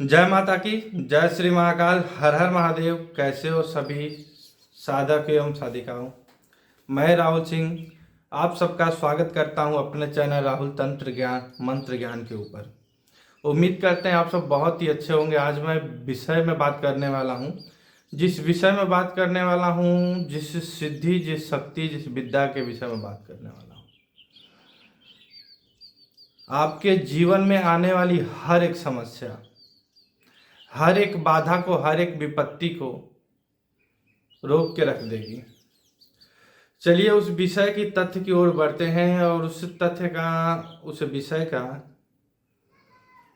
जय माता की। जय श्री महाकाल। हर हर महादेव। कैसे हो सभी साधक एवं साधिकाओं। मैं राहुल सिंह आप सबका स्वागत करता हूं अपने चैनल राहुल तंत्र ज्ञान मंत्र ज्ञान के ऊपर। उम्मीद करते हैं आप सब बहुत ही अच्छे होंगे। आज मैं विषय में बात करने वाला हूं, जिस विषय में बात करने वाला हूं, जिस सिद्धि, जिस शक्ति, जिस विद्या के विषय में बात करने वाला हूं। आपके जीवन में आने वाली हर एक समस्या, हर एक बाधा को, हर एक विपत्ति को रोक के रख देगी। चलिए उस विषय की तथ्य की ओर बढ़ते हैं और उस तथ्य का, उस विषय का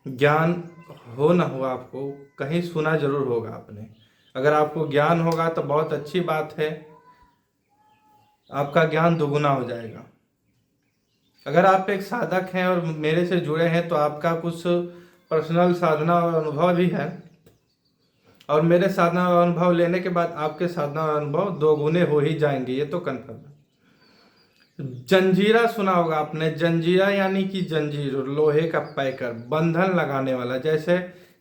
ज्ञान हो ना हो, आपको कहीं सुना जरूर होगा आपने। अगर आपको ज्ञान होगा तो बहुत अच्छी बात है, आपका ज्ञान दोगुना हो जाएगा। अगर आप एक साधक हैं और मेरे से जुड़े हैं तो आपका कुछ पर्सनल साधना और अनुभव भी है, और मेरे साधना और अनुभव लेने के बाद आपके साधना और अनुभव दोगुने हो ही जाएंगे, ये तो कन्फर्म है। जंजीरा सुना होगा आपने। जंजीरा यानी कि जंजीर, लोहे का पैकर, बंधन लगाने वाला। जैसे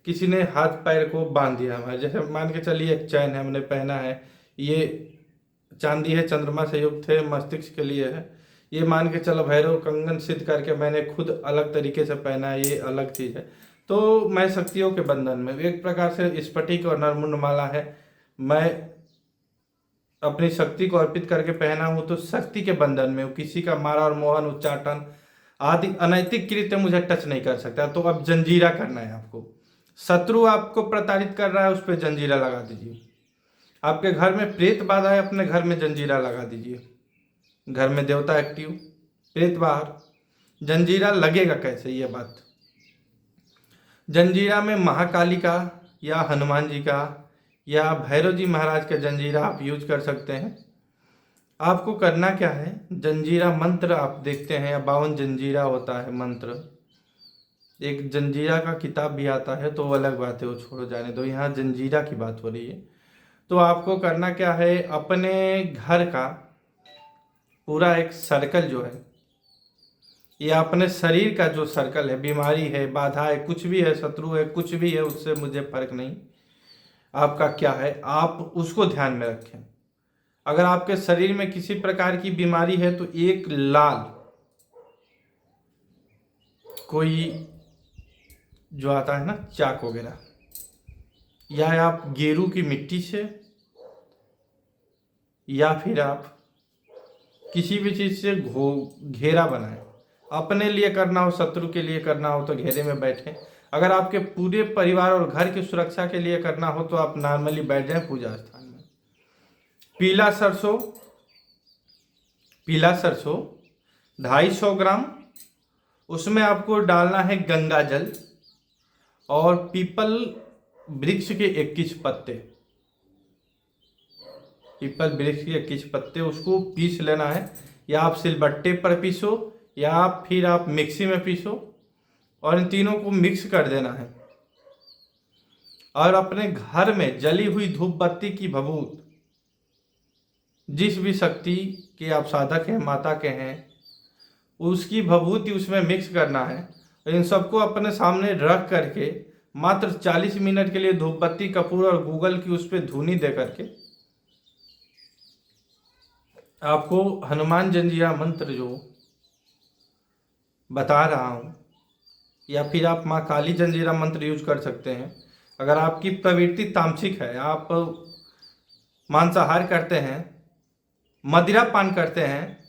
किसी ने हाथ पैर को बांध दिया हमारे, जैसे मान के चलिए एक चैन है, हमने पहना है, ये चांदी है, चंद्रमा से युक्त है, मस्तिष्क के लिए है। ये मान के चलो भैरव कंगन सिद्ध करके मैंने खुद अलग तरीके से पहना है, ये अलग चीज़ है। तो मैं शक्तियों के बंधन में, एक प्रकार से स्फटिक और नरमुंड माला है, मैं अपनी शक्ति को अर्पित करके पहना हूं, तो शक्ति के बंधन में हूं। किसी का मारा और मोहन, उच्चाटन आदि अनैतिक कृत्य मुझे टच नहीं कर सकता। तो अब जंजीरा करना है आपको। शत्रु आपको प्रताड़ित कर रहा है, उस पर जंजीरा लगा दीजिए। आपके घर में प्रेत बाधा है, अपने घर में जंजीरा लगा दीजिए। घर में देवता एक्टिव, प्रेत बाहर। जंजीरा लगेगा कैसे, ये बात। जंजीरा में महाकाली का या हनुमान जी का या भैरव जी महाराज का जंजीरा आप यूज कर सकते हैं। आपको करना क्या है, जंजीरा मंत्र आप देखते हैं, 52 जंजीरा होता है मंत्र। एक जंजीरा का किताब भी आता है, तो वो अलग बात है, वो छोड़ो, जाने दो। यहाँ जंजीरा की बात हो रही है। तो आपको करना क्या है, अपने घर का पूरा एक सर्कल जो है, या अपने शरीर का जो सर्कल है, बीमारी है, बाधा है, कुछ भी है, शत्रु है, कुछ भी है, उससे मुझे फर्क नहीं। आपका क्या है, आप उसको ध्यान में रखें। अगर आपके शरीर में किसी प्रकार की बीमारी है तो एक लाल कोई जो आता है ना, चाक वगैरह, या आप गेरू की मिट्टी से, या फिर आप किसी भी चीज से घेरा बनाएं। अपने लिए करना हो, शत्रु के लिए करना हो तो घेरे में बैठें। अगर आपके पूरे परिवार और घर की सुरक्षा के लिए करना हो तो आप नॉर्मली बैठ जाएं पूजा स्थान में। पीला सरसों 250 ग्राम, उसमें आपको डालना है गंगा जल और पीपल वृक्ष के 21 पत्ते। पीपल वृक्ष के 21 पत्ते, उसको पीस लेना है, या आप सिलबट्टे पर पीसो या फिर आप मिक्सी में पीसो, और इन तीनों को मिक्स कर देना है। और अपने घर में जली हुई धूप बत्ती की भभूत, जिस भी शक्ति के आप साधक हैं, माता के हैं, उसकी भभूति उसमें मिक्स करना है। इन सबको अपने सामने रख करके मात्र 40 मिनट के लिए धूप बत्ती, कपूर और गूगल की उस पर धुनी दे करके आपको हनुमान जंजीरा मंत्र जो बता रहा हूँ, या फिर आप माँ काली जंजीरा मंत्र यूज कर सकते हैं। अगर आपकी प्रवृत्ति तामसिक है, आप मांसाहार करते हैं, मदिरा पान करते हैं,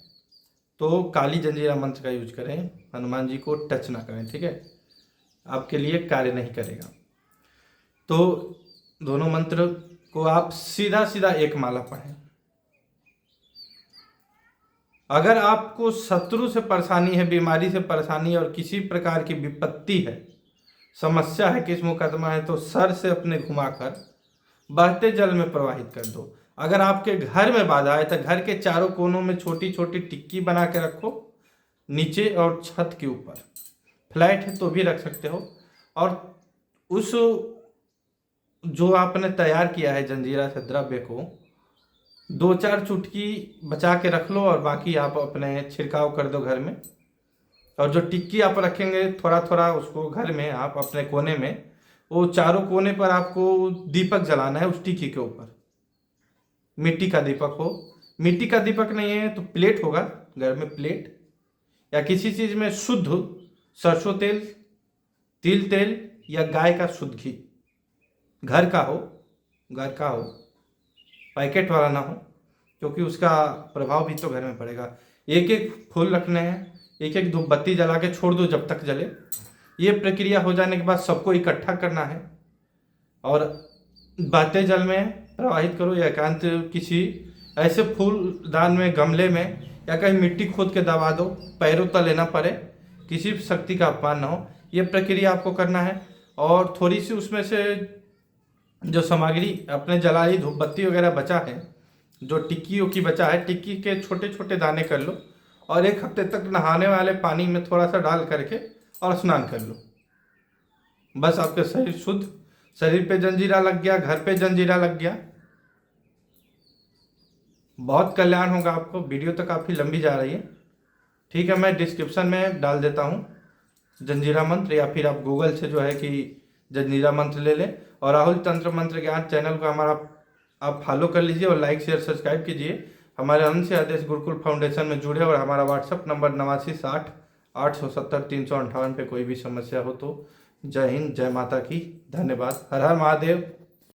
तो काली जंजीरा मंत्र का यूज करें। हनुमान जी को टच ना करें, ठीक है, आपके लिए कार्य नहीं करेगा। तो दोनों मंत्र को आप सीधा सीधा एक माला पढ़ें। अगर आपको शत्रु से परेशानी है, बीमारी से परेशानी और किसी प्रकार की विपत्ति है, समस्या है, केस मुकदमा है, तो सर से अपने घुमाकर बहते जल में प्रवाहित कर दो। अगर आपके घर में बाधा है तो घर के चारों कोनों में छोटी छोटी टिक्की बना के रखो, नीचे और छत के ऊपर। फ्लैट है तो भी रख सकते हो। और उस जो आपने तैयार किया है जंजीरा से द्रव्य को 2-4 चुटकी बचा के रख लो, और बाकी आप अपने छिड़काव कर दो घर में। और जो टिक्की आप रखेंगे थोड़ा थोड़ा, उसको घर में आप अपने कोने में वो चारों कोने पर आपको दीपक जलाना है उस टिक्की के ऊपर। मिट्टी का दीपक हो, मिट्टी का दीपक नहीं है तो प्लेट होगा घर में, प्लेट या किसी चीज में शुद्ध सरसों तेल, तिल तेल या गाय का शुद्ध घी, घर का हो, घर का हो, पैकेट वाला ना हो, क्योंकि उसका प्रभाव भी तो घर में पड़ेगा। एक एक फूल रखने हैं, एक एक धूपबत्ती जला के छोड़ दो जब तक जले। ये प्रक्रिया हो जाने के बाद सबको इकट्ठा करना है और बहते जल में प्रवाहित करो या एकांत किसी ऐसे फूलदान में, गमले में, या कहीं मिट्टी खोद के दबा दो, पैरों तले ना पड़े, किसी भी शक्ति का अपमान ना हो। ये प्रक्रिया आपको करना है। और थोड़ी सी उसमें से जो सामग्री अपने जलाई धूपबत्ती वगैरह बचा है, जो टिक्कियों की बचा है, टिक्की के छोटे छोटे दाने कर लो और 1 हफ्ते तक नहाने वाले पानी में थोड़ा सा डाल करके और स्नान कर लो। बस आपका शरीर शुद्ध, शरीर पे जंजीरा लग गया, घर पे जंजीरा लग गया, बहुत कल्याण होगा आपको। वीडियो तो काफ़ी लंबी जा रही है, ठीक है, मैं डिस्क्रिप्शन में डाल देता हूँ जंजीरा मंत्र, या फिर आप गूगल से जो है कि जंजीरा मंत्र ले लें। और राहुल तंत्र मंत्र ज्ञान चैनल को हमारा आप फॉलो कर लीजिए और लाइक शेयर सब्सक्राइब कीजिए। हमारे अनंत से आदेश गुरुकुल फाउंडेशन में जुड़े और हमारा व्हाट्सअप नंबर 8960 870 358 पे कोई भी समस्या हो तो। जय हिंद, जय माता की, धन्यवाद, हर हर महादेव।